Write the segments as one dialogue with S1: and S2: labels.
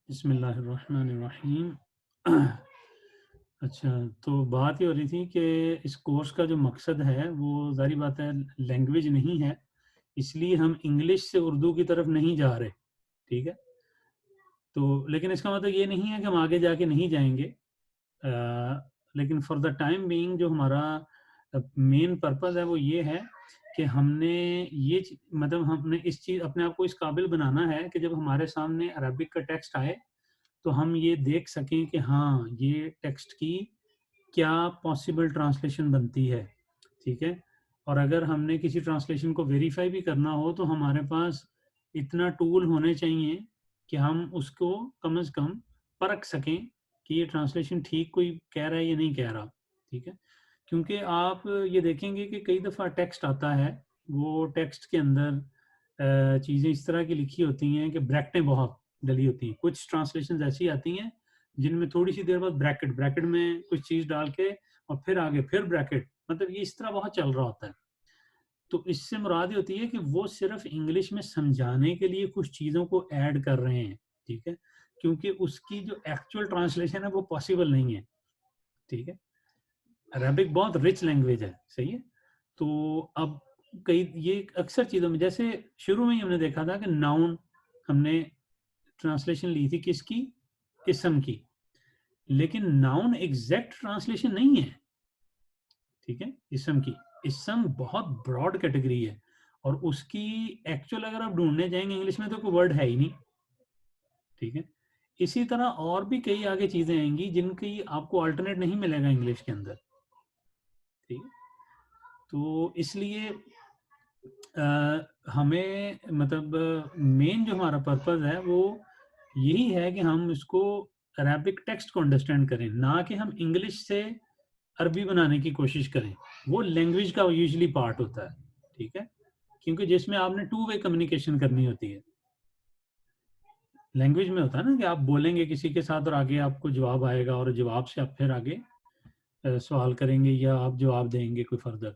S1: बिस्मिल्लाहिर्रहमानिर्रहीम। अच्छा, तो बात ये हो रही थी कि इस कोर्स का जो मकसद है वो ज़ाहिर बात है लैंग्वेज नहीं है, इसलिए हम इंग्लिश से उर्दू की तरफ नहीं जा रहे, ठीक है? तो लेकिन इसका मतलब ये नहीं है कि हम आगे जाके नहीं जाएँगे। लेकिन फॉर द टाइम बीइंग जो हमारा मेन पर्पज़ है वो ये है कि हमने ये मतलब हमने इस चीज़ अपने आप को इस काबिल बनाना है कि जब हमारे सामने अरबिक का टेक्स्ट आए तो हम ये देख सकें कि हाँ, ये टेक्स्ट की क्या पॉसिबल ट्रांसलेशन बनती है, ठीक है? और अगर हमने किसी ट्रांसलेशन को वेरीफ़ाई भी करना हो तो हमारे पास इतना टूल होने चाहिए कि हम उसको कम से कम परख सकें कि ये ट्रांसलेशन ठीक कोई कह रहा है या नहीं कह रहा, ठीक है? क्योंकि आप ये देखेंगे कि कई दफ़ा टेक्स्ट आता है, वो टेक्स्ट के अंदर चीज़ें इस तरह की लिखी होती हैं कि ब्रैकेटें बहुत डली होती हैं। कुछ ट्रांसलेशंस ऐसी आती हैं, जिनमें थोड़ी-सी देर बाद ब्रैकेट ब्रैकेट में कुछ चीज़ डाल के और फिर आगे फिर ब्रैकेट, मतलब ये इस तरह बहुत चल रहा होता है। तो इससे मुराद ये होती है कि वो सिर्फ़ इंग्लिश में समझाने के लिए कुछ चीज़ों को ऐड कर रहे हैं, ठीक है? क्योंकि उसकी जो एक्चुअल ट्रांसलेशन है वो पॉसिबल नहीं है, ठीक है? अरेबिक बहुत रिच लैंग्वेज है, सही है? तो अब कई ये अक्सर चीज़ों में जैसे शुरू में ही हमने देखा था कि नाउन हमने ट्रांसलेशन ली थी किसकी? इसम की। लेकिन नाउन एग्ज़ैक्ट ट्रांसलेशन नहीं है, ठीक है? इसम की। इसम बहुत ब्रॉड कैटेगरी है और उसकी एक्चुअल अगर आप ढूँढने जाएँगे इंग्लिश में तो कोई वर्ड है ही नहीं, ठीक है? इसी तरह और भी कई आगे चीज़ें आएँगी जिनकी आपको अल्टरनेट नहीं मिलेगा इंग्लिश के अंदर, ठीक है? तो इसलिए हमें मतलब मेन जो हमारा पर्पज़ है वो यही है कि हम इसको अरेबिक टेक्स्ट को अंडरस्टैंड करें, ना कि हम इंग्लिश से अरबी बनाने की कोशिश करें। वो लैंग्वेज का यूजुअली पार्ट होता है, ठीक है? क्योंकि जिसमें आपने टू वे कम्युनिकेशन करनी होती है। लैंग्वेज में होता है ना कि आप बोलेंगे किसी के साथ और आगे आपको जवाब आएगा और जवाब से आप फिर आगे सवाल करेंगे या आप जवाब देंगे कोई फर्दर।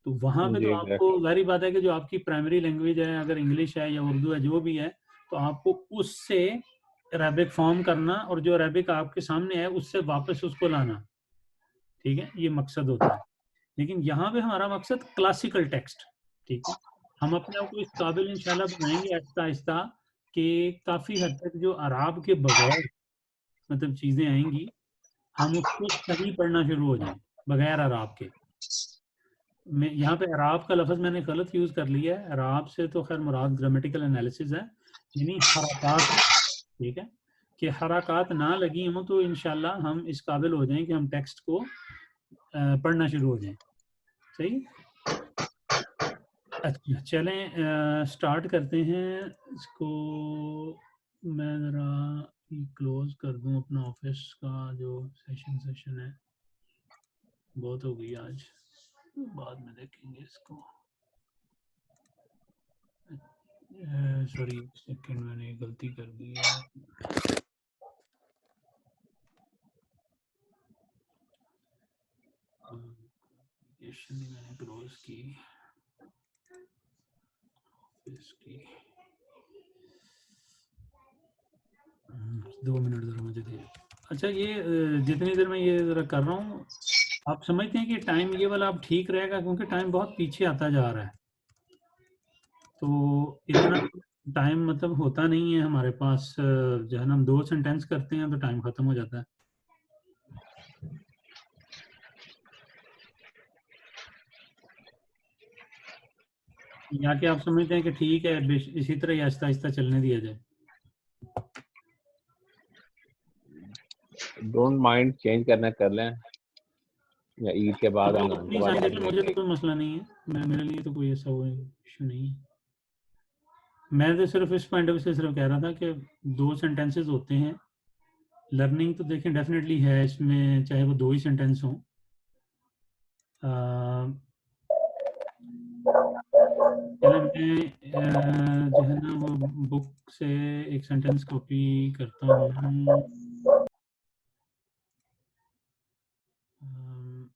S1: तो वहाँ पे
S2: जी
S1: तो आपको
S2: एग्जैक्टली।
S1: ज़ाहिर बात है कि जो आपकी प्राइमरी लैंग्वेज है, अगर इंग्लिश है या उर्दू है, जो भी है, तो आपको उससे अरेबिक फ़ॉर्म करना और जो अरेबिक आपके सामने है, उससे वापस उसको लाना, ठीक है? ये मकसद होता है। लेकिन यहाँ पे हमारा मकसद क्लासिकल टेक्स्ट, ठीक है? हम अपने आप को इस काबिल इंशाल्लाह बनाएँगे आहिस्ता-आहिस्ता कि काफ़ी हद तक जो अराब के बगैर मतलब चीज़ें आएँगी, हम उसको सही पढ़ना शुरू हो जाएँ, बगैर अराब के। मैं यहाँ पे अराब का लफ़्ज़ मैंने गलत यूज़ कर लिया है। अराब से तो ख़ैर मुराद ग्रामेटिकल एनालिसिस है, यानी हरकत है, ठीक है? कि हरकत ना लगी हों तो इंशाल्लाह हम इस काबिल हो जाएँ कि हम टेक्स्ट को पढ़ना शुरू हो जाएँ। सही? अच्छा, चलें स्टार्ट करते हैं इसको। मैं ज़रा ये क्लोज़ कर दूँ अपना ऑफ़िस का जो सेशन है, बहुत हो गई आज, बाद में देखेंगे इसको। सॉरी, एक सेकंड, मैंने गलती कर दी है। एप्लीकेशन ही मैंने क्लोज़ की, ऑफ़िस की। 2 मिनट ज़रा मुझे दीजिए। अच्छा, ये जितनी देर मैं ये ज़रा कर रहा हूँ, आप समझते हैं कि टाइम ये वाला अब ठीक रहेगा क्योंकि टाइम बहुत पीछे आता जा रहा है। तो इतना टाइम मतलब होता नहीं है हमारे पास, जो है ना, हम 2 सेंटेंस करते हैं तो टाइम खत्म हो जाता है। या कि आप समझते हैं कि ठीक है, इसी तरह ही आहिस्ता-आहिस्ता चलने दिया जाए?
S2: डोंट माइंड चेंज करना कर लें, या ईद के बाद
S1: आप
S2: रमजान के
S1: अपनी
S2: बाद
S1: साइड
S2: कर
S1: देखें,
S2: लें।
S1: मुझे तो कोई मसला नहीं है। मेरे लिए तो कोई ऐसा वो इश्यू नहीं है। मैं तो सिर्फ़ इस पॉइंट ऑफ व्यू से सिर्फ़ कह रहा था कि 2 सेंटेंसेस होते हैं। लर्निंग तो देखें डेफ़िनेटली है इसमें, चाहे वो 2 ही सेंटेंस हों। अ, चलें मैं जो है ना वो बुक से एक सेंटेंस कॉपी करता हूँ। अम,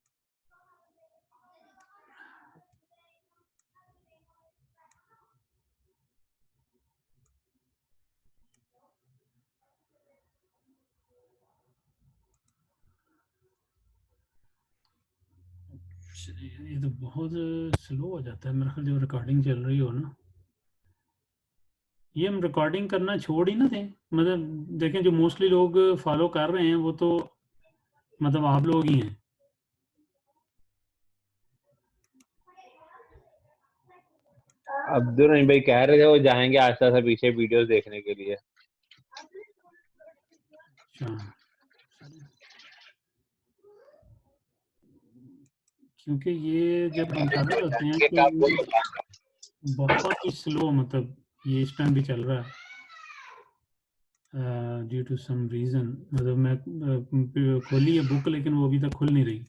S1: ये तो बहुत स्लो हो जाता है मेरे ख्याल, जब रिकॉर्डिंग चल रही हो ना। ये हम रिकॉर्डिंग करना छोड़ ही ना दें, मतलब देखें जो मोस्टली लोग फॉलो कर रहे हैं वो तो मतलब आप लोग ही हैं।
S2: अब्दुल रहीम भाई कह रहे थे वो जाएंगे आस्ता सा पीछे वीडियोस देखने के लिए।
S1: अच्छा, क्योंकि ये जब हम कर रहे होते हैं तो बहुत ही स्लो, मतलब ये इस टाइम भी चल रहा है ड्यू टू सम रीज़न। मतलब मैं खोली है बुक लेकिन वो अभी तक खुल नहीं रही।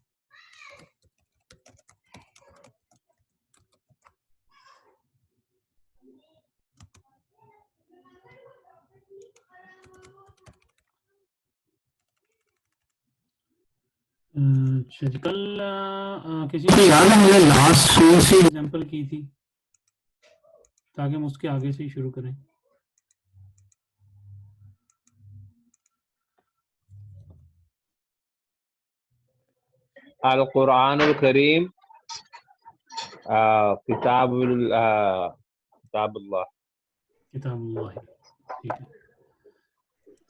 S1: अच्छा जी, कल किसी को याद है मुझे लास्ट कौन सी एग्जाम्पल की थी, ताकि हम उसके आगे से ही शुरू करें।
S2: अल कुरानुल करीम किताबुल्लाह।
S1: किताबुल्लाह, ठीक है।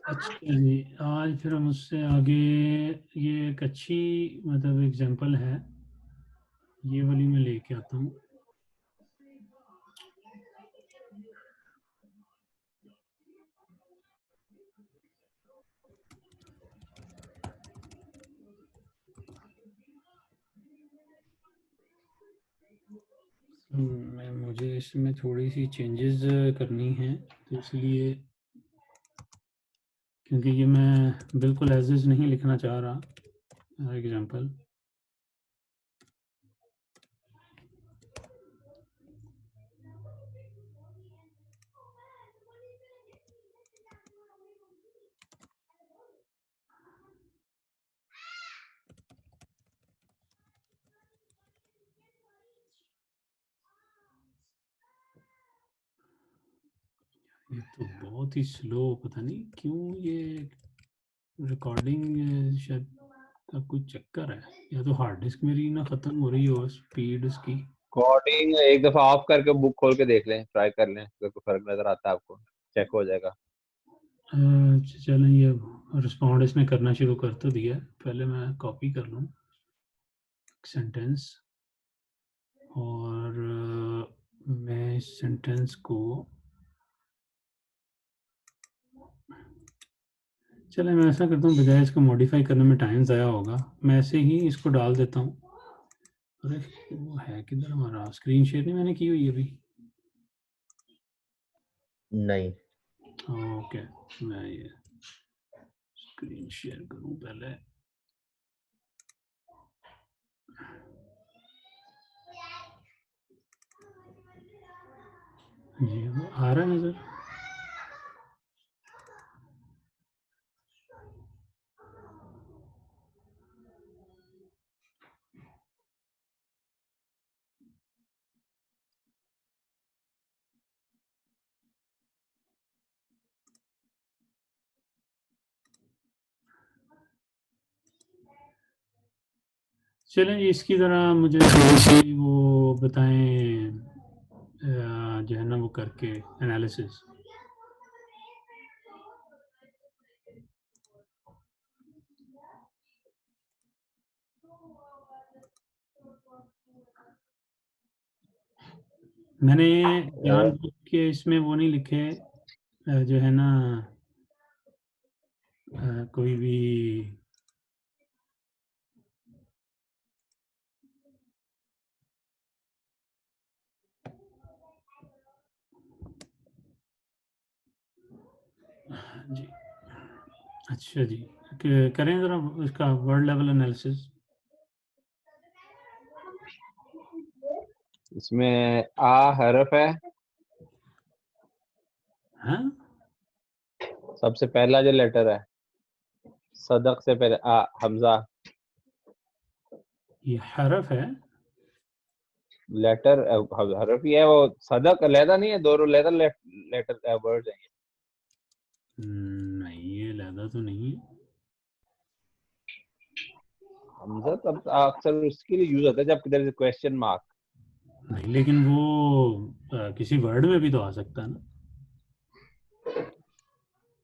S1: अच्छा जी, आज फिर हम उससे आगे, ये एक अच्छी मतलब एग्जाम्पल है, ये वाली मैं लेके आता हूँ। मुझे इसमें थोड़ी सी चेंजेस करनी है, तो इसलिए, क्योंकि ये मैं बिल्कुल एज इज नहीं लिखना चाह रहा एग्जाम्पल। ये तो बहुत ही स्लो, पता नहीं क्यों ये रिकॉर्डिंग शायद का कोई चक्कर है, या तो हार्ड डिस्क मेरी ना ख़त्म हो रही हो स्पीड उसकी।
S2: कोडिंग एक दफा ऑफ करके बुक खोल के देख लें, ट्राई कर लें, अगर कोई फर्क नजर आता है आपको चेक हो जाएगा।
S1: चलें, ये रिस्पॉन्ड इसने करना शुरू कर तो दिया है। पहले मैं कॉपी कर लूँ सेंटेंस, और मैं इस सेंटेंस को, चले मैं ऐसा करता हूँ, बजाय इसको मॉडिफाई करने में टाइम ज़ाया होगा, मैं ऐसे ही इसको डाल देता हूँ। अरे वो है किधर हमारा, स्क्रीन शेयर नहीं मैंने की हुई अभी।
S3: नहीं,
S1: ओके, मैं ये स्क्रीन शेयर करूँ पहले। जी वो आ रहा है नज़र। चलें जी, इसकी तरह मुझे थोड़ी सी वो बताएं, जो है ना वो करके एनालिसिस। मैंने जानबूझ के इसमें वो नहीं लिखे, जो है ना कोई भी जी। अच्छा जी, करें ज़रा इसका वर्ड लेवल एनालिसिस।
S2: इसमें आ हरफ है,
S1: हाँ,
S2: सबसे पहला जो लेटर है, सदक से पहले आ हमजा।
S1: ये हरफ है।
S2: लेटर हरफ ही है वो, सदक लहदा नहीं है, दोनों लेटर लेटर वर्ड है।
S1: नहीं, ये लहदा तो नहीं है।
S2: हमजा तब अक्सर उसके लिए यूज होता है जब किधर से क्वेश्चन मार्क।
S1: नहीं, लेकिन वो किसी वर्ड में भी तो आ सकता है ना।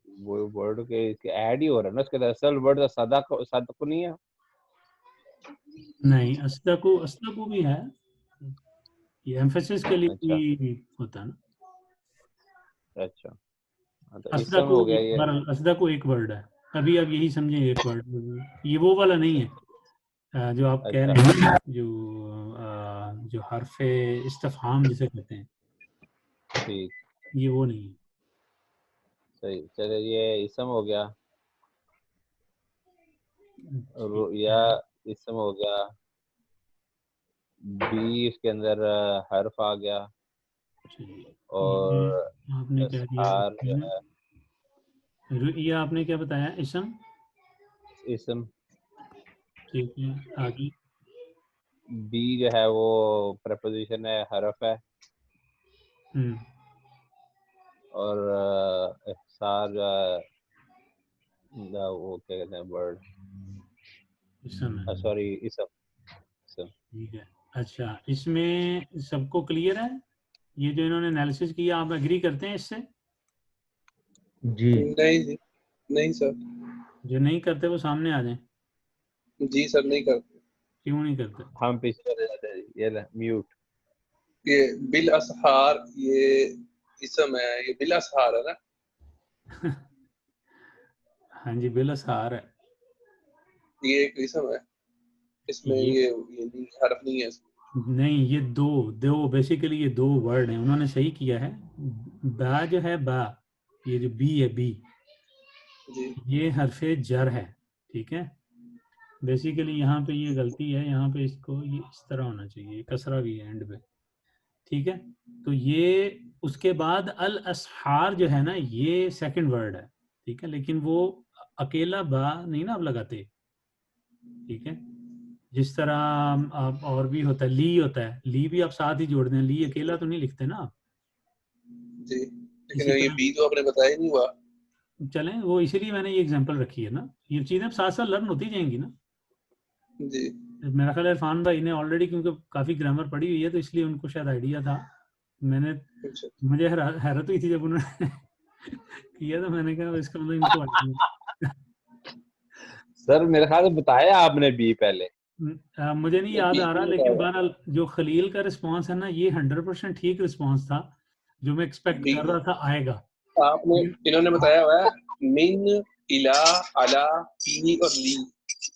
S2: वो वर्ड के ऐड ही हो रहा है ना उसके अंदर, असल वर्ड तो सदा को नहीं है।
S1: नहीं, अस्ता को भी है, ये एम्फेसिस के लिए
S2: अच्छा
S1: भी होता है ना।
S2: अच्छा। हाँ, तो
S1: अस्दा
S2: इसम
S1: को
S2: हो गया
S1: एक
S2: ये।
S1: बार, अस्दा को एक वर्ड है। अभी आप यही समझे एक वर्ड, ये वो वाला नहीं है जो आप कह
S2: अच्छा
S1: रहे हैं, जो हरफे इस्तिफहाम जिसे कहते हैं,
S2: ठीक,
S1: ये वो नहीं है।
S2: सही। चलिए ये इसम हो गया,
S1: ठीक
S2: या
S1: है।
S2: इसम हो गया, बी इसके अंदर हर्फ आ गया,
S1: चलिए, ये
S2: और
S1: आपने क्या दिया
S2: हार जो
S1: इसमें?
S2: है
S1: ये आपने क्या बताया, इसम?
S2: इसम।
S1: ठीक है, आगे।
S2: बी जो है वो प्रपोजिशन है, हर्फ है,
S1: हम्म।
S2: और इहसार जो है, वो क्या कहते हैं वर्ड,
S1: इसम है।
S2: सॉरी इसम। इसम।
S1: ठीक है। अच्छा, इसमें सबको क्लियर है? ये जो इन्होंने एनालिसिस किया, आप एग्री करते हैं इससे?
S3: जी
S4: नहीं जी, नहीं सर।
S1: जो नहीं करते वो सामने आ जाएं।
S4: जी सर, नहीं करते।
S1: क्यों नहीं करते?
S2: हम पीछे चले जाते हैं, ये ले म्यूट।
S4: ये बिल असहार, ये इसम है, ये बिल असहार है ना।
S1: हाँ जी, बेलसहार है।
S4: ये एक इसम है, इसमें
S1: ये
S4: ये नहीं, हर्फ नहीं है इसमें।
S1: नहीं, ये दो दो बेसिकली ये दो वर्ड हैं, उन्होंने सही किया है। बा जो है, बा, ये जो बी है, बी,
S4: जी
S1: ये हरफे जर है। ठीक है। बेसिकली यहाँ पे ये गलती है, यहाँ पे इसको ये इस तरह होना चाहिए, कसरा भी है एंड पे। ठीक है। तो ये उसके बाद अल असहार जो है ना, ये सेकंड वर्ड है। ठीक है, लेकिन वो अकेला बा नहीं ना आप लगाते। ठीक है। जिस तरह आप और भी होता है, ली होता है, ली भी आप साथ ही जोड़ दें, ली अकेला तो नहीं लिखते ना आप।
S4: जी, लेकिन
S1: इसी
S4: ये
S1: तरह
S4: बी तो आपने बताया ही नहीं हुआ।
S1: चलें, वो इसीलिए मैंने ये एग्जांपल रखी है ना, ये चीज़ें साथ साथ लर्न होती जाएंगी ना।
S4: जी
S1: मेरा ख्याल है इरफान भाई ने ऑलरेडी, क्योंकि काफ़ी ग्रामर पढ़ी हुई है, तो इसलिए उनको शायद आइडिया था। मैंने
S4: अच्छा।
S1: मुझे हैरत हुई थी जब उन्होंने किया, तो मैंने कहा इसका मतलब इनको आइडिया।
S2: सर मेरे ख्याल से बताया आपने बी पहले।
S1: मुझे नहीं
S4: नहीं,
S1: याद
S4: बी
S1: आ रहा,
S4: नहीं
S1: लेकिन
S4: बताया।
S1: बहरहाल जो खलील का रिस्पांस है ना, ये 100% ठीक रिस्पांस था, जो मैं एक्सपेक्ट
S4: बी
S1: कर रहा था आएगा।
S4: आपने,
S1: लेकिन
S4: इन्होंने बताया हुआ है मिन, इला, अला, पी और ली।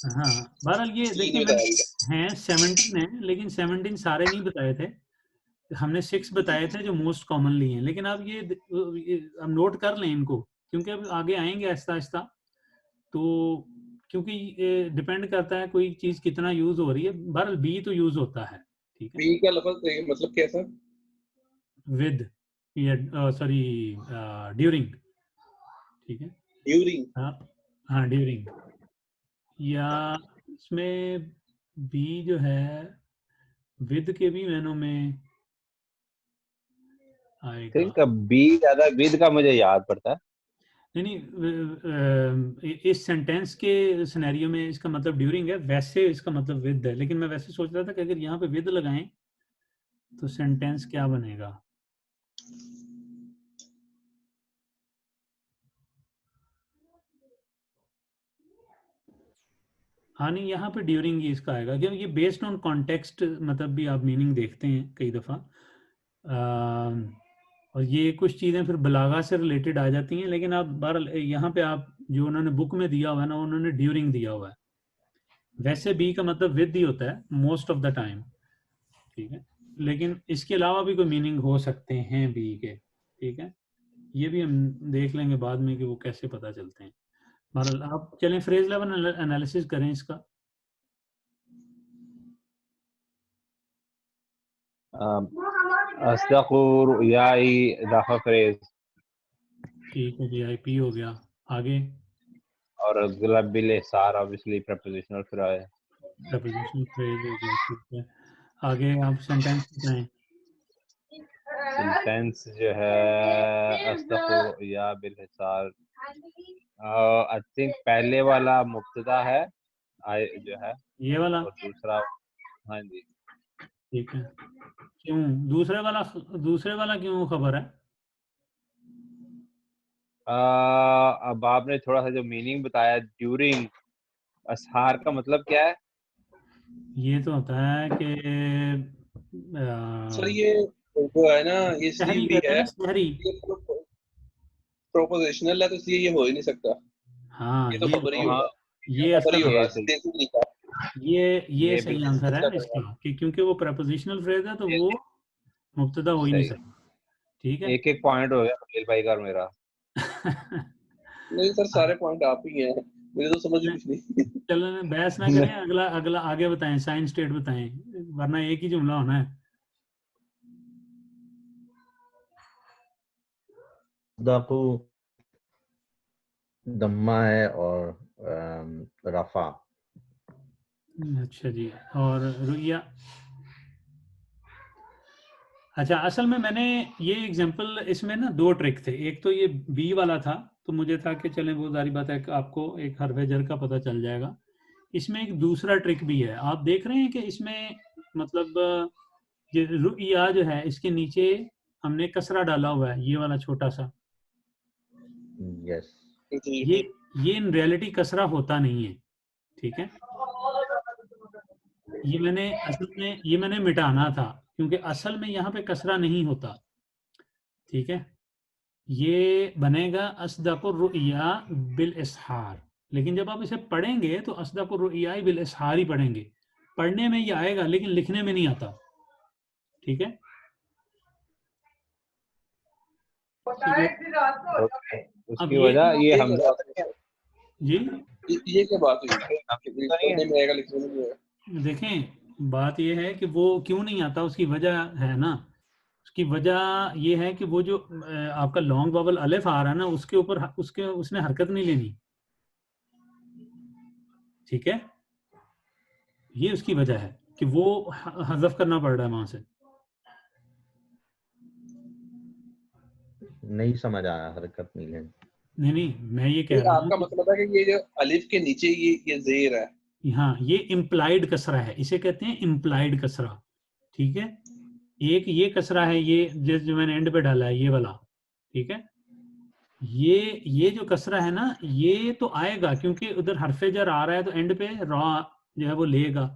S1: हाँ, बहरहाल ये
S4: ली
S1: देखिए,
S4: नहीं
S1: मैंने
S4: बताया।
S1: हैं 17 है, लेकिन 17 सारे नहीं बताए थे। हमने 6 बताए थे जो मोस्ट कॉमनली हैं, लेकिन आप ये हम नोट कर लें इनको, क्योंकि अब आगे आएंगे आहिस्ता आहिस्ता। तो क्योंकि ये डिपेंड करता है कोई चीज़ कितना यूज़ हो रही है, बहरहाल बी तो यूज़ होता है। ठीक है।
S4: बी का लफ्ज मतलब क्या सर?
S1: विद, या सॉरी, ड्यूरिंग। ठीक है।
S4: ड्यूरिंग।
S1: हाँ, हाँ ड्यूरिंग, या इसमें बी जो है विद के भी मैनों में आएगा।
S2: थिंक बी ज्यादा विद का मुझे याद पड़ता है।
S1: नहीं नहीं, इस सेंटेंस के सिनेरियो में इसका मतलब ड्यूरिंग है, वैसे इसका मतलब विद है, लेकिन मैं वैसे सोच रहा था कि अगर यहाँ पे विद लगाएं तो सेंटेंस क्या बनेगा। हाँ नहीं, यहाँ पे ड्यूरिंग ही इसका आएगा, क्योंकि ये बेस्ड ऑन कॉन्टेक्स्ट, मतलब भी आप मीनिंग देखते हैं कई दफ़ा। और ये कुछ चीज़ें फिर बलागा से रिलेटेड आ जाती हैं, लेकिन आप बहरहाल यहाँ पे आप जो उन्होंने बुक में दिया हुआ है ना, उन्होंने ड्यूरिंग दिया हुआ है। वैसे बी का मतलब विद ही होता है मोस्ट ऑफ द टाइम। ठीक है। लेकिन इसके अलावा भी कोई मीनिंग हो सकते हैं बी के। ठीक है। ये भी हम देख लेंगे बाद में कि वो कैसे पता चलते हैं। बहरहाल आप चलें फ्रेज लेवल एनालिसिस करें इसका।
S2: अस्दक़ु रुयाई इज़ाफ़ा फ्रेज,
S1: ठीक है जी, आईपी हो गया। आगे
S2: और ग़लब बिल इहसार obviously prepositional phrase.
S1: Prepositional phrase हो गया। ठीक है। आगे आप सेंटेंस बताएं।
S2: सेंटेंस जो है अस्दक़ु रुया बिल इहसार, आई थिंक पहले वाला मुब्तदा है, आई जो है,
S1: ये वाला,
S2: और दूसरा, हाँ जी,
S1: ठीक है। क्यों दूसरे वाला क्यों खबर है?
S2: अब आपने थोड़ा सा जो मीनिंग बताया ड्यूरिंग असहार का मतलब क्या है?
S1: ये तो होता है कि
S4: सर ये जो है ना, ये इसलिए
S1: शहरी
S4: भी
S1: कहते हैं
S4: है,
S1: ना, शहरी।
S4: ये प्रोपोजिशनल है, तो इसलिए ये हो ही नहीं सकता,
S1: हाँ
S4: ये तो खबर ही
S2: हाँ,
S4: होगा,
S1: ये
S4: खबर ही
S1: असल
S2: ये
S4: होगा,
S2: सही,
S4: देसी तरीका
S1: ये
S2: ये
S1: सही
S2: बिल्कुल
S1: आंसर
S4: इसका
S1: है
S4: करना
S1: इसका, कि क्योंकि वो प्रपोजिशनल फ्रेज है तो
S2: ये
S1: वो मुब्तदा हो ही नहीं
S2: सही।
S1: सकता। ठीक है।
S2: एक एक पॉइंट हो गया अनिल भाई का और मेरा।
S4: नहीं सर, सारे पॉइंट आप ही हैं, मुझे तो समझ ही कुछ नहीं।
S1: चलो बहस ना करें, अगला अगला आगे बताएं, साइन स्टेट बताएं, वरना एक ही जुमला होना है।
S3: दाकू दम्मा है और रफा।
S1: अच्छा जी, और रुइया। अच्छा, असल में मैंने ये एग्जांपल, इसमें ना दो ट्रिक थे। एक तो ये बी वाला था, तो मुझे था कि चलें वो जारी बात है कि आपको एक हरफ जर का पता चल जाएगा। इसमें एक दूसरा ट्रिक भी है, आप देख रहे हैं कि इसमें मतलब ये रुइया जो है इसके नीचे हमने कसरा डाला हुआ है, ये वाला छोटा सा।
S3: यस।
S4: जी
S1: ये ये इन रियलिटी कसरा होता नहीं है, ठीक है। ये मैंने मिटाना था, क्योंकि असल में यहाँ पे कसरा नहीं होता, ठीक है। ये बनेगा अस्दकुर रुइया बिल इसहार, लेकिन जब आप इसे पढ़ेंगे तो अस्दकुर रुइया बिल इसहार ही पढ़ेंगे। पढ़ने में ये आएगा लेकिन लिखने में नहीं आता, ठीक है। तो
S2: ओके,
S1: अब
S2: उसकी वजह ये
S4: ये क्या
S2: हमजा
S4: बात
S2: तो
S4: हुई
S2: नहीं
S4: सर?
S1: जी
S4: ये क्या बात हुई
S2: है,
S4: कि
S2: हमजा तो नहीं है।
S4: पढ़ने में आएगा, लिखने में नहीं आएगा?
S1: देखें, बात ये है कि वो क्यों नहीं आता, उसकी वजह है ना। उसकी वजह ये है कि वो जो आपका लॉन्ग वावल अलिफ आ रहा है ना, उसके ऊपर उसके उसने हरकत नहीं लेनी, ठीक है। ये उसकी वजह है कि वो हजफ करना पड़ रहा है वहां से।
S3: नहीं समझ आया, हरकत नहीं है।
S1: नहीं नहीं, मैं ये
S4: ये
S1: कह रहा हूँ
S4: आपका
S1: कि
S4: मतलब है कि ये जो अलिफ के नीचे ये जेर है?
S1: हाँ, ये इम्प्लाइड कसरा है, इसे कहते हैं इम्प्लाइड कसरा, ठीक है। एक ये कसरा है, ये जो मैंने एंड पे डाला है, ये वाला, ठीक है। ये जो कसरा है ना, ये तो आएगा क्योंकि उधर हरफे जर आ रहा है, तो एंड पे रॉ जो है वो लेगा,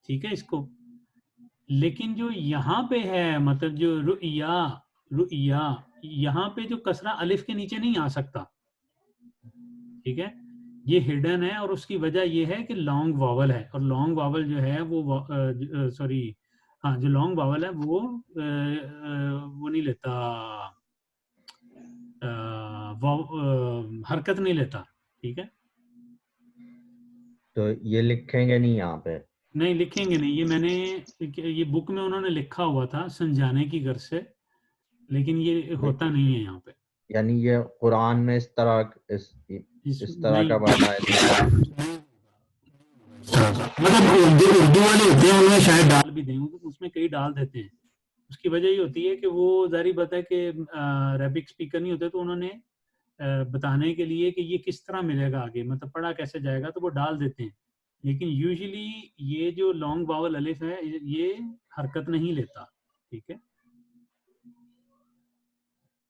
S1: ठीक है, इसको। लेकिन जो यहाँ पे है, मतलब जो रुइया, रुइया, यहाँ पे जो कसरा अलिफ के नीचे नहीं आ सकता, ठीक है। ये हिडन है, और उसकी वजह ये है कि लॉन्ग वावल है, और लॉन्ग वावल जो है वो सॉरी, हाँ, जो लॉन्ग वावल है वो नहीं लेता, हरकत नहीं लेता, ठीक है।
S3: तो ये लिखेंगे नहीं यहाँ पे?
S1: नहीं लिखेंगे नहीं, ये मैंने, ये बुक में उन्होंने लिखा हुआ था समझाने की गर्ज से, लेकिन ये होता नहीं है यहाँ पे।
S3: यानी ये कुरान में इस तरह
S1: नहीं,
S3: का वर्ड आया था।
S1: मतलब उर्दू वाले होते हैं, उन्हें शायद डाल भी दें, उसमें कई डाल देते हैं। उसकी वजह ये होती है कि वो जारी बात है कि अरबिक स्पीकर नहीं होते, तो उन्होंने बताने के लिए कि ये किस तरह मिलेगा आगे, मतलब पढ़ा कैसे जाएगा, तो वो डाल देते हैं। लेकिन यूजुअली ये जो लॉन्ग वावल अलिफ है, ये हरकत नहीं लेता, ठीक है।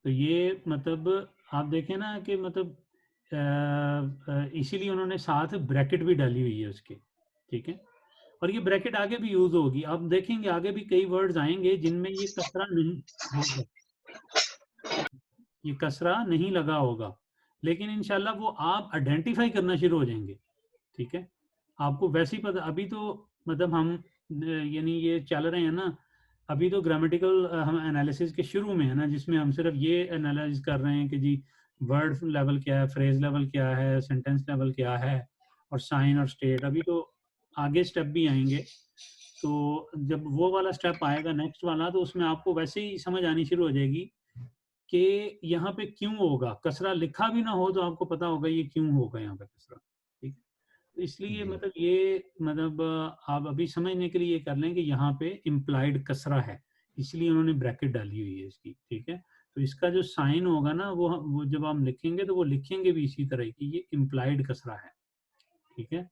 S1: तो ये मतलब आप देखें ना कि मतलब इसीलिए उन्होंने साथ ब्रैकेट भी डाली हुई है उसके, ठीक है। और ये ब्रैकेट आगे भी यूज होगी, आप देखेंगे आगे भी कई वर्ड्स आएंगे जिनमें ये कसरा नहीं होगा, ये कसरा नहीं लगा होगा, लेकिन इंशाल्लाह वो आप आइडेंटिफाई करना शुरू हो जाएंगे, ठीक है। आपको वैसे ही पता, अभी तो मतलब हम यानी ये चल रहे हैं ना, अभी तो ग्रामेटिकल हम एनालिसिस के शुरू में है ना, जिसमें हम सिर्फ ये एनालाइज कर रहे हैं कि जी वर्ड लेवल क्या है, फ्रेज लेवल क्या है, सेंटेंस लेवल क्या है, और साइन और स्टेट। अभी तो आगे स्टेप भी आएंगे, तो जब वो वाला स्टेप आएगा नेक्स्ट वाला, तो उसमें आपको वैसे ही समझ आनी शुरू हो जाएगी कि यहाँ पे क्यों होगा कसरा, लिखा भी ना हो तो आपको पता होगा ये क्यों होगा यहाँ पे कसरा, ठीक है। तो इसलिए
S3: जी।
S1: मतलब ये मतलब आप अभी समझने के लिए ये कर लें कि यहाँ पे इम्प्लाइड कसरा है, इसलिए उन्होंने ब्रैकेट डाली हुई है इसकी, ठीक है। तो इसका जो साइन होगा ना, वो जब हम लिखेंगे तो वो लिखेंगे भी इसी तरह की, ये इम्प्लाइड कसरा है, ठीक है।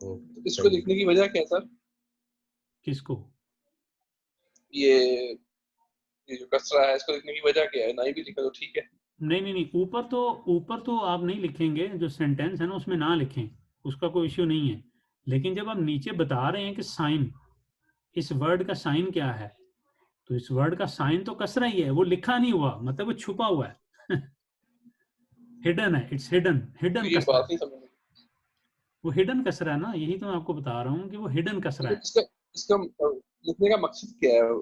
S3: तो
S4: तो इसको
S3: सही।
S4: लिखने की वजह क्या है सर?
S1: किसको?
S4: ये जो कसरा है इसको लिखने की वजह क्या है? नहीं भी लिखा तो ठीक है।
S1: नहीं नहीं नहीं, ऊपर तो आप नहीं लिखेंगे, जो सेंटेंस है ना उसमें ना लिखें, उसका कोई इश्यू नहीं है। लेकिन जब आप नीचे बता रहे हैं कि साइन, इस वर्ड का साइन क्या है, तो इस वर्ड का साइन तो कसरा ही है, वो लिखा नहीं हुआ, मतलब वो छुपा हुआ है। हिडन है, इट्स हिडन,
S4: तो
S1: हिडन
S4: ये
S1: कसरा
S4: बात
S1: है।
S4: नहीं समझ में।
S1: वो हिडन कसरा है ना, यही तो मैं आपको बता रहा हूँ कि वो हिडन कसरा
S4: तो
S1: है।
S4: इसका इसका लिखने का मकसद क्या है?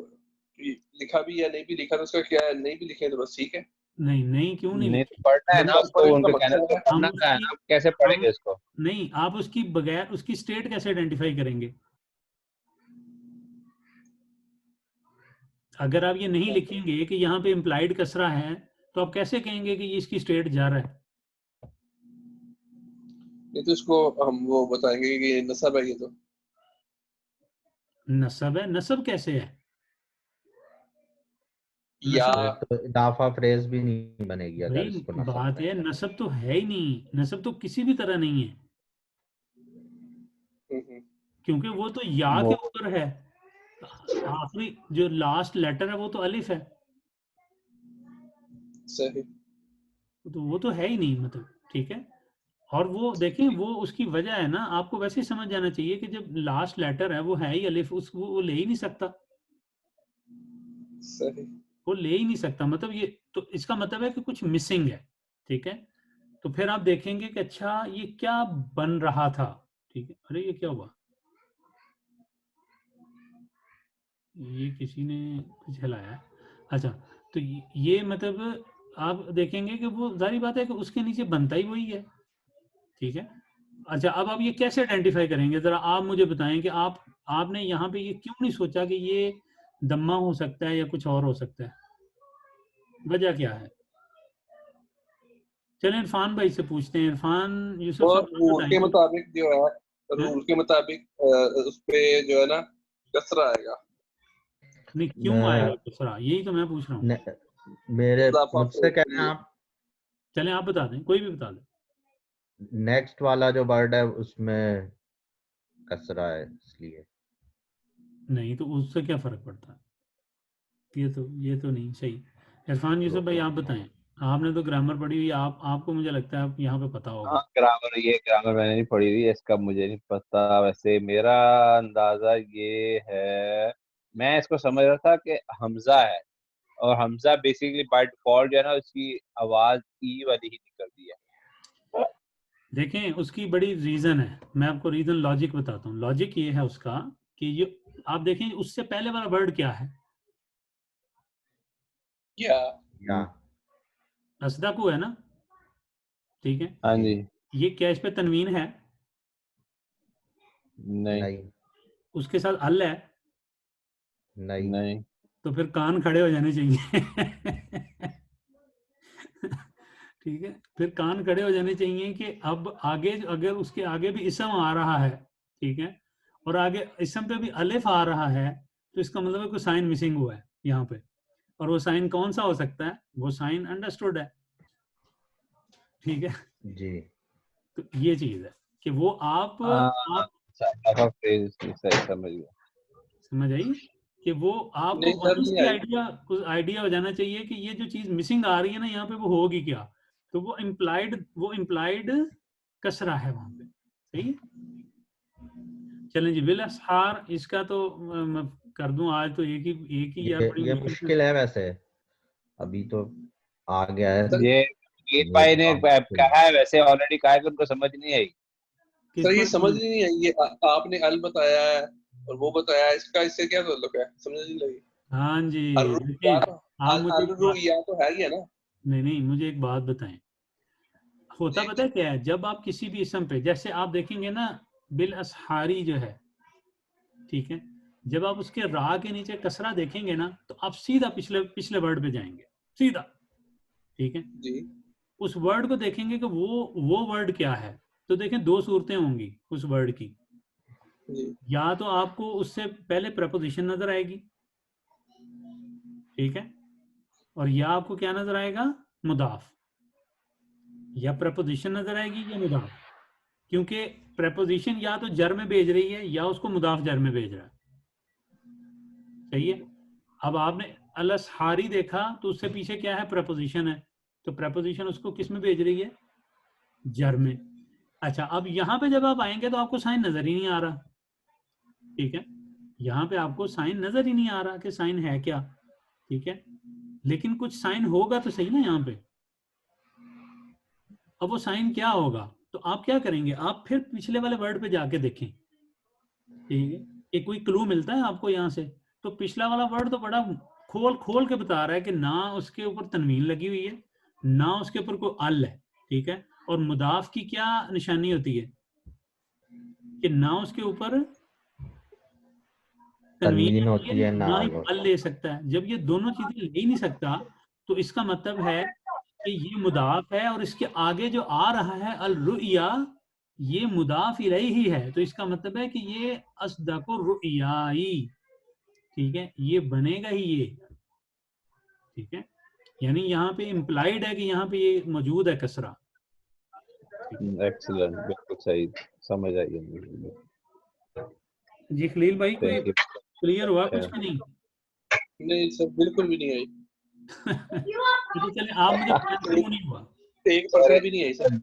S4: कि लिखा भी या नहीं भी लिखा तो उसका क्या है? नहीं भी लिखे तो बस ठीक है।
S1: नहीं नहीं, क्यों नहीं
S2: नहीं तो
S1: लिखे?
S2: पढ़ना है
S1: जब
S2: ना
S1: आप
S2: उसको,
S4: पॉइंट का
S2: उनके कहने
S4: मकसद
S2: को
S4: है।
S1: हम
S2: पढ़ना का है
S1: उसकी
S2: ना, कैसे
S1: हम
S2: पढ़ेंगे इसको?
S1: नहीं, आप उसकी बगैर उसकी स्टेट कैसे आइडेंटिफाई करेंगे? अगर आप ये नहीं लिखेंगे कि यहाँ पे इम्प्लाइड कसरा है, तो आप कैसे कहेंगे कि ये इसकी स्टेट जा रहा है?
S4: नहीं तो इसको हम वो बताएंगे कि ये नसब है, ये तो
S1: नसब है? नसब कैसे है?
S4: या
S1: नसब,
S3: फिर तो इदाफा फ्रेज भी नहीं बनेगी अगर
S1: भाई
S3: इसको नसब
S1: बात है,
S3: कहेंगे।
S1: नसब तो है ही नहीं, नसब तो किसी भी तरह नहीं है,
S4: हम्म,
S1: क्योंकि वो तो या के
S2: वो
S1: ऊपर है, आखिरी जो लास्ट लेटर है वो तो अलिफ है,
S4: सही।
S1: तो वो तो है ही नहीं, मतलब ठीक है। और वो देखें, वो उसकी वजह है ना, आपको वैसे ही समझ जाना चाहिए कि जब लास्ट लेटर है वो है ही अलिफ, उस वो ले ही नहीं सकता,
S4: सही।
S1: वो ले ही नहीं सकता, मतलब ये तो इसका मतलब है कि कुछ मिसिंग है, ठीक है। तो फिर आप देखेंगे कि अच्छा ये क्या बन रहा था, ठीक है। अरे ये क्या हुआ, ये किसी ने कुछ हिलाया। अच्छा, तो ये मतलब आप देखेंगे कि वो जाहिर बात है कि उसके नीचे बनता ही वही है, ठीक है। अच्छा, अब आप ये कैसे आइडेंटिफाई करेंगे, जरा आप मुझे बताएं कि आपने यहाँ पे ये क्यों नहीं सोचा कि ये दम्मा हो सकता है या कुछ और हो सकता है, वजह क्या है? चलें इरफान भाई से पूछते हैं, इरफान यूसुफ
S4: और
S1: साहब आप
S4: रूल के
S1: बताएंगे।
S4: मुताबिक जो है,
S1: हैं?
S4: रूल के मुताबिक उस पे जो है ना कसरा आएगा।
S1: नहीं, क्यों आएगा
S3: मैं
S1: दूसरा, यही तो मैं पूछ रहा हूँ।
S3: ने, मेरे
S4: इजाफा
S3: मुझसे
S4: फ्रेज
S3: कह
S4: के
S3: रहे हैं
S4: लिए।
S3: आप,
S1: चलें आप बता दें, कोई भी बता दें।
S3: नेक्स्ट वाला जो वर्ड है उसमें कसरा है इसलिए।
S1: नहीं तो उससे क्या फर्क पड़ता है, ये तो नहीं सही। इरफान यूसुफ भाई आप बताएं, आपने तो ग्रामर पढ़ी हुई, आप आपको मुझे लगता है आप यहाँ पे पता
S2: हाँ,
S1: होगा।
S2: ग्रामर मैंने नहीं पढ़ी हुई, इसका मुझे नहीं पता। वैसे मेरा अंदाजा ये है, मैं इसको समझ रहा था कि हमजा है, और हमजा बेसिकली बाय डिफॉल्ट जो है ना, उसकी आवाज ई वाली ही निकलती है।
S1: देखें उसकी बड़ी रीजन है, मैं आपको रीजन लॉजिक बताता हूँ। लॉजिक ये है उसका कि ये आप देखें उससे पहले वाला वर्ड क्या है,
S4: या
S3: या
S1: असदकु है ना, ठीक है।
S2: हाँ
S3: जी
S2: जी।
S1: ये क्या इस पे तनवीन है?
S2: नहीं।
S3: नहीं
S1: उसके साथ अल है,
S3: नहीं
S2: नहीं।
S1: तो फिर कान खड़े हो जाने चाहिए। ठीक है, फिर कान खड़े हो जाने चाहिए कि अब आगे अगर उसके आगे भी इसम आ रहा है, ठीक है, और आगे इसम पे भी अलिफ आ रहा है, तो इसका मतलब है कोई साइन मिसिंग हुआ है यहाँ पे। और वो साइन कौन सा हो सकता है? वो साइन अंडरस्टूड है, ठीक है।
S3: जी।
S1: तो ये चीज है कि वो
S2: हाँ,
S1: आप
S2: अच्छा, फ्रेज सही समझ गया।
S1: समझ आई कि वो आपको
S4: नहीं सर,
S1: वंस
S4: नहीं
S1: की
S4: आई।
S1: आइडिया हो जाना चाहिए कि ये जो चीज मिसिंग आ रही है ना यहाँ पे, वो होगी क्या। तो वो इम्प्लाइड कसरा है वहां पे, सही है। चलें जी, बिल असहार, इसका तो मैं कर दूं, आज तो एक ही यार बड़ी
S3: ये
S1: मुश्किल से।
S3: मुश्किल है वैसे, अभी तो आ गया है।
S4: सर
S2: ये मीर
S3: ये
S2: भाई ने
S3: बहुत मुश्किल
S2: कहा है, वैसे ऑलरेडी कहा है कि उनको समझ नहीं आई।
S4: सर
S1: किसको
S4: ये
S1: नहीं
S4: समझ
S1: समझ?
S4: नहीं आई। ये आपने अल बताया है और वो बताया है, इसका इससे क्या ताल्लुक है? समझ नहीं लगी।
S1: हाँ जी,
S4: अर्रू या
S1: देखें
S4: तो
S1: आप मुझे एक
S4: अर्रू
S1: बात,
S4: या तो है ही है ना।
S1: नहीं नहीं, मुझे एक बात बताएं, होता
S4: जी
S1: पता
S4: जी
S1: है क्या है, जब आप किसी भी इसम पे, जैसे आप देखेंगे ना, बिल असहारी जो है, ठीक है, जब आप उसके रा के नीचे कसरा देखेंगे ना, तो आप सीधा पिछले पिछले वर्ड पे जाएंगे, सीधा, ठीक है।
S4: जी
S1: उस वर्ड को देखेंगे कि वो वर्ड क्या है। तो देखें दो सूरतें होंगी उस वर्ड की,
S4: जी
S1: या तो आपको उससे पहले प्रपोजिशन नजर आएगी, ठीक है, और या आपको क्या नजर आएगा, मुदाफ, या प्रपोजिशन नजर आएगी या मुदाफ। क्योंकि प्रेपोजिशन या तो जर में भेज रही है या उसको मुदाफ जर में भेज रहा है, सही है। अब आपने अलसहारी देखा तो उससे पीछे क्या है, प्रेपोजिशन है, तो प्रेपोजिशन उसको किस में भेज रही है, जर में। अच्छा, अब यहाँ पे जब आप आएंगे तो आपको साइन नजर ही नहीं आ रहा, ठीक है, यहाँ पे आपको साइन नजर ही नहीं आ रहा कि साइन है क्या, ठीक है, लेकिन कुछ साइन होगा तो सही ना यहाँ पे। अब वो साइन क्या होगा, तो आप क्या करेंगे, आप फिर पिछले वाले वर्ड पे जाके देखें, ठीक है, एक कोई क्लू मिलता है आपको यहाँ से। तो पिछला वाला वर्ड तो बड़ा खोल खोल के बता रहा है कि ना उसके ऊपर तनवीन लगी हुई है, ना उसके ऊपर कोई अल है, ठीक है, और मुदाफ की क्या निशानी होती है कि ना उसके ऊपर
S3: तनवीन
S1: तनवीन
S3: होती है, ना
S1: ना ही
S3: अल होता
S1: अल ले सकता है। जब ये दोनों चीजें ले ही नहीं सकता तो इसका मतलब है कि ये मुदाफ है और इसके आगे जो आ रहा है अल रुया, ये मुदाफ इलैही ही है, तो इसका मतलब है कि ये अस्दक़ु रुयाई, ठीक है, ये बनेगा ही ये, ठीक है, यानी यहाँ पे इम्प्लाइड है कि यहाँ पे ये मौजूद है कसरा।
S2: एक्सीलेंट, बिल्कुल सही, समझ आई मुझे।
S1: जी खलील भाई, कोई
S2: थैंक यू।
S1: क्लियर हुआ कुछ कि नहीं?
S4: नहीं सर, बिल्कुल भी नहीं आई।
S1: तो चले आप मुझे बताएं क्यों नहीं हुआ,
S4: 1% भी नहीं आई सर।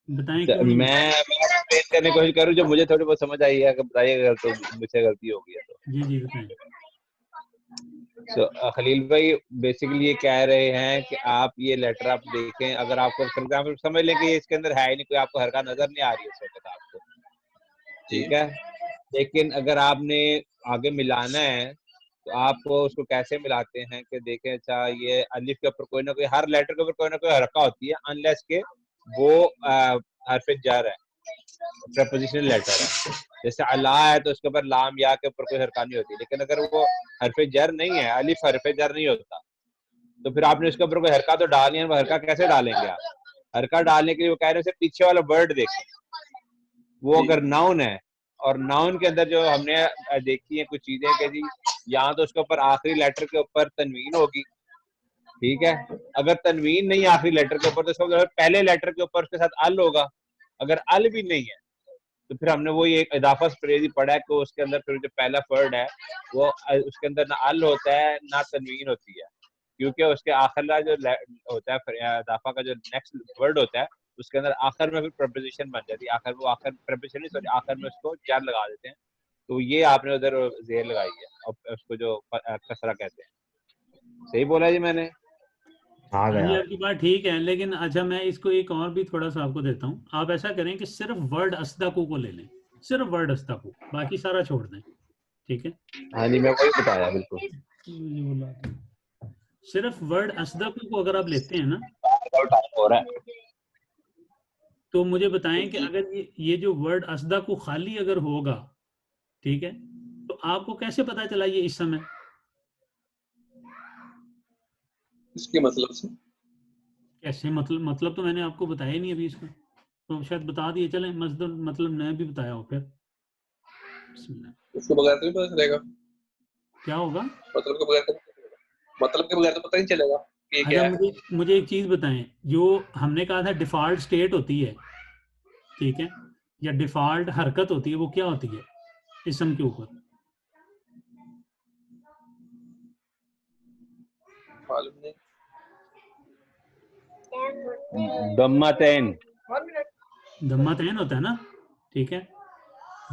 S1: बताएं क्यों नहीं हुआ?
S2: मैं एक्सप्लेन करने की कोशिश करूँ जो मुझे थोड़ी बहुत समझ आई है, अगर बताइएगा तो मुझसे गलती हो गई है तो।
S1: जी जी बताएं।
S2: खलील भाई बेसिकली ये कह रहे हैं कि आप ये लेटर आप देखें, अगर आपको फॉर एग्जाम्पल समझ लें कि इसके अंदर है ही नहीं, कोई आपको हरकत नजर नहीं आ रही है उस वक्त आपको, ठीक है, लेकिन अगर आपने आगे मिलाना है तो आप उसको कैसे मिलाते हैं कि देखें, अच्छा ये अलिफ के ऊपर कोई ना कोई, हर लेटर के ऊपर कोई ना कोई हरकत होती है, अनलेस के वो हरफ जर है, प्रपोजिशनल लेटर है। जैसे अला है तो उसके ऊपर लाम या के ऊपर कोई हरकत नहीं होती, लेकिन अगर वो हरफ जर नहीं है, अलिफ हरफ जर नहीं होता, तो फिर आपने उसके ऊपर कोई हरकत तो डालनी है, वो हरकत कैसे डालेंगे आप? हरकत डालने के लिए वो कह रहे हैं पीछे वाला वर्ड देखें, वो अगर नाउन है, और नाउन के अंदर जो हमने देखी है कुछ चीजें कि जी यहाँ तो उसके ऊपर आखिरी लेटर के ऊपर तनवीन होगी, ठीक है, अगर तनवीन नहीं आखिरी लेटर के ऊपर तो उसका पहले लेटर के ऊपर उसके साथ अल होगा, अगर अल भी नहीं है तो फिर हमने वो एक इजाफा स्प्रेजी पढ़ा है कि उसके अंदर फिर जो पहला वर्ड है वो उसके अंदर ना अल होता है ना तनवीन होती है, क्योंकि उसके आखिर जो होता है इजाफा का जो नेक्स्ट वर्ड होता है उसके अंदर आखिर में फिर प्रपोजिशन बन जाती है, आखिर वो आखिर प्रपोजिशन नहीं सॉरी आखिर में उसको जार लगा देते हैं, तो ये आपने उधर जेर लगाई है और उसको जो कसरा कहते हैं। सही बोला जी मैंने?
S3: आ
S1: ये
S3: गया।
S1: आपकी बात ठीक है, लेकिन अच्छा मैं इसको एक और भी थोड़ा सा आपको देता हूँ। आप ऐसा करें कि सिर्फ वर्ड अस्दक़ु को ले लें, सिर्फ वर्ड अस्दक़ु, बाकी सारा छोड़ दें, ठीक है।
S2: हाँ जी, मैं वही बताया बिल्कुल।
S1: सिर्फ वर्ड अस्दक़ु को अगर आप लेते हैं ना,
S2: हो रहा है
S1: तो मुझे बताएं कि अगर ये जो वर्ड अस्दक़ु खाली अगर होगा, ठीक है, तो आपको कैसे पता चला ये इस समय?
S4: इसके मतलब से
S1: कैसे मतलब तो मैंने आपको बताया ही नहीं अभी इसको, तो शायद बता दिए, चलें मतलब मैं भी बताया हो फिर।
S4: उसके बगैर तो नहीं पता चलेगा।
S1: क्या होगा?
S4: मतलब के बगैर तो पता नहीं चलेगा कि क्या
S1: अच्छा
S4: है।
S1: मुझे एक चीज बताएं, जो हमने कहा था डिफॉल्ट स्टेट होती है, ठीक है, या डिफॉल्ट हरकत होती है, वो क्या होती है इसम के ऊपर?
S4: मालूम नहीं।
S2: दम्मातैन
S1: दम्मातैन होता है ना, ठीक है,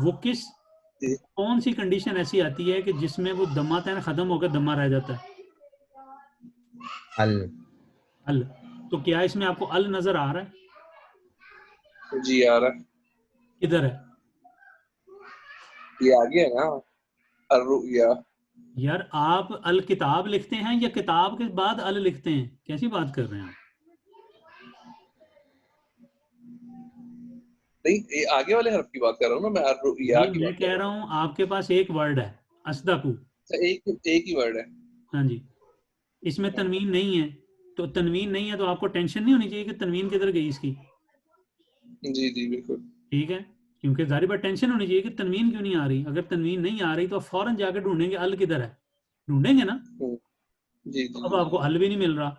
S1: वो कौन सी कंडीशन ऐसी आती है कि जिसमें वो दम्मातैन खत्म होकर दम्मा रह जाता है?
S3: अल।
S1: अल। तो क्या इसमें आपको अल नजर आ रहा है?
S4: जी आ रहा है,
S1: किधर है?
S4: ये आगे है ना, अर्रुया।
S1: यार आप अल किताब लिखते हैं या किताब के बाद अल लिखते हैं? कैसी बात कर रहे हैं आप?
S4: नहीं, ये आगे वाले हर्फ की बात कर रहा हूँ ना मैं, अर्रुया की
S1: मैं
S4: बात कर
S1: कह
S4: रहा
S1: रहा हूँ आपके पास एक वर्ड है अस्दक़ु,
S4: हूँ। एक ही वर्ड है।
S1: हाँ जी, इसमें तनवीन नहीं है, तो तनवीन नहीं है तो आपको टेंशन नहीं होनी चाहिए कि तनवीन किधर गई इसकी,
S4: जी जी बिल्कुल।
S1: ठीक है, क्योंकि जारी बात टेंशन होनी चाहिए कि तनवीन क्यों नहीं आ रही। अगर तनवीन नहीं आ रही तो आप फौरन जाकर ढूंढेंगे अल किधर है, ढूंढेंगे ना।
S4: जी
S1: तो
S4: जी
S1: अब आपको अल भी नहीं मिल रहा,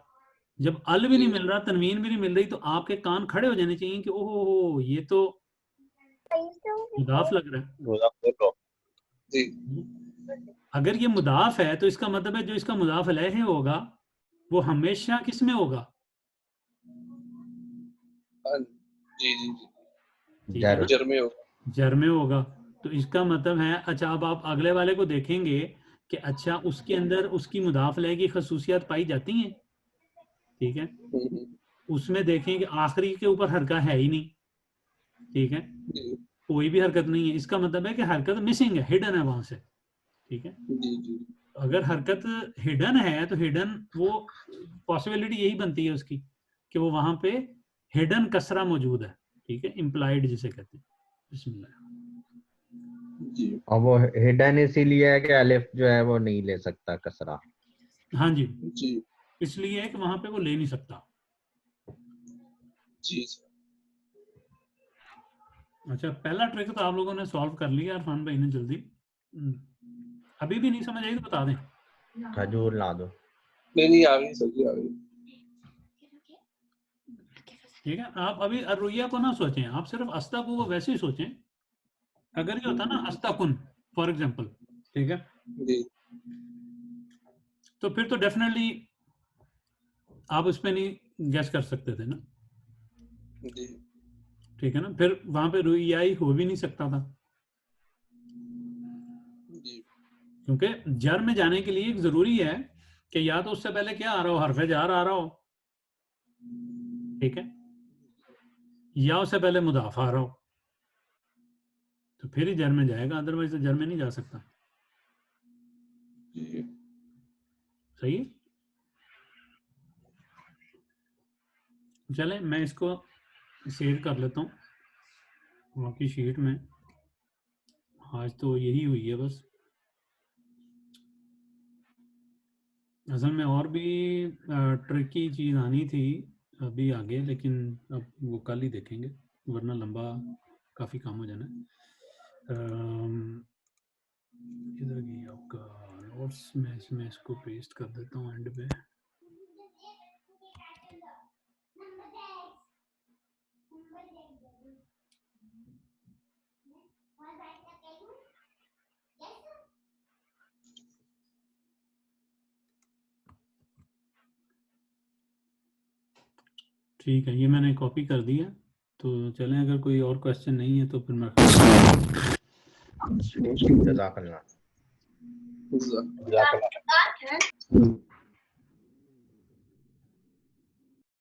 S1: जब अल भी नहीं
S4: जी
S1: मिल रहा, तनवीन भी नहीं मिल रही, तो आपके कान खड़े हो जाने चाहिए कि ओहो ये तो मुदाफ लग रहा है।
S2: रोजा खोल लो।
S4: जी
S1: अगर ये मुदाफ है तो इसका मतलब है जो इसका मुदाफ अलैहि होगा वो हमेशा किस में होगा?
S4: जी जी जी
S1: ठीक है ना?
S3: जर
S4: जर में हो।
S1: जर में होगा। तो इसका मतलब है, अच्छा अब आप अगले वाले को देखेंगे कि अच्छा उसके अंदर उसकी मुदाफ अलैहि की खसूसियात पाई जाती हैं, ठीक है, उसमें देखें कि आखिरी के ऊपर हरकत है ही नहीं, ठीक है,
S4: जी
S1: कोई भी हरकत नहीं है, इसका मतलब है कि हरकत मिसिंग है, हिडन है वहां से, ठीक है।
S4: जी जी
S1: अगर हरकत हिडन है तो हिडन वो पॉसिबिलिटी यही बनती है उसकी कि वो वहां पे हिडन कसरा मौजूद है, ठीक है, इम्प्लाइड जिसे कहते हैं। बिस्मिल्लाह।
S4: जी
S3: और वो हिडन इसीलिए है कि अलिफ जो है वो नहीं ले सकता कसरा।
S1: हाँ जी,
S4: जी
S1: इसलिए है कि वहां पे वो ले नहीं सकता।
S4: जी सर।
S1: अच्छा, पहला ट्रिक तो आप लोगों ने सॉल्व कर लिया इरफान भाई ने जल्दी। अभी भी नहीं समझ आई तो बता दें।
S3: खजूर ला दो।
S4: नहीं आ गई सर जी, आ गई।
S1: ठीक है, आप अभी अर्रुया को ना सोचें, आप सिर्फ अस्ता को वैसे ही सोचें। अगर ये होता ना अस्ताकुन फॉर एग्जांपल, ठीक है,
S4: जी
S1: तो फिर तो डेफिनेटली आप उस पर नहीं गैस कर सकते थे ना,
S4: जी
S1: ठीक है ना, फिर वहां पे रुइयाई हो भी नहीं सकता था,
S4: जी
S1: क्योंकि जर में जाने के लिए एक जरूरी है कि या तो उससे पहले क्या आ रहा हो, हरफे जार आ रहा हो, ठीक है, या उससे पहले मुदाफ आ रहा हो, तो फिर ही जर में जाएगा, अदरवाइज तो जर में नहीं जा सकता।
S4: जी
S1: सही है। चले मैं इसको सेव कर लेता हूँ बाकी शीट में। आज तो यही हुई है बस, असल में और भी ट्रिकी चीज़ आनी थी अभी आगे, लेकिन अब वो कल ही देखेंगे वरना लंबा काफ़ी काम हो जाना है। इधर की आपका नोट्स में इसमें इसको पेस्ट कर देता हूँ एंड पे। ठीक है, ये मैंने कॉपी कर दिया। तो चलें, अगर कोई और क्वेश्चन नहीं है तो फिर मैं
S3: जज़ाकल्लाह।
S4: जज़ाकल्लाह।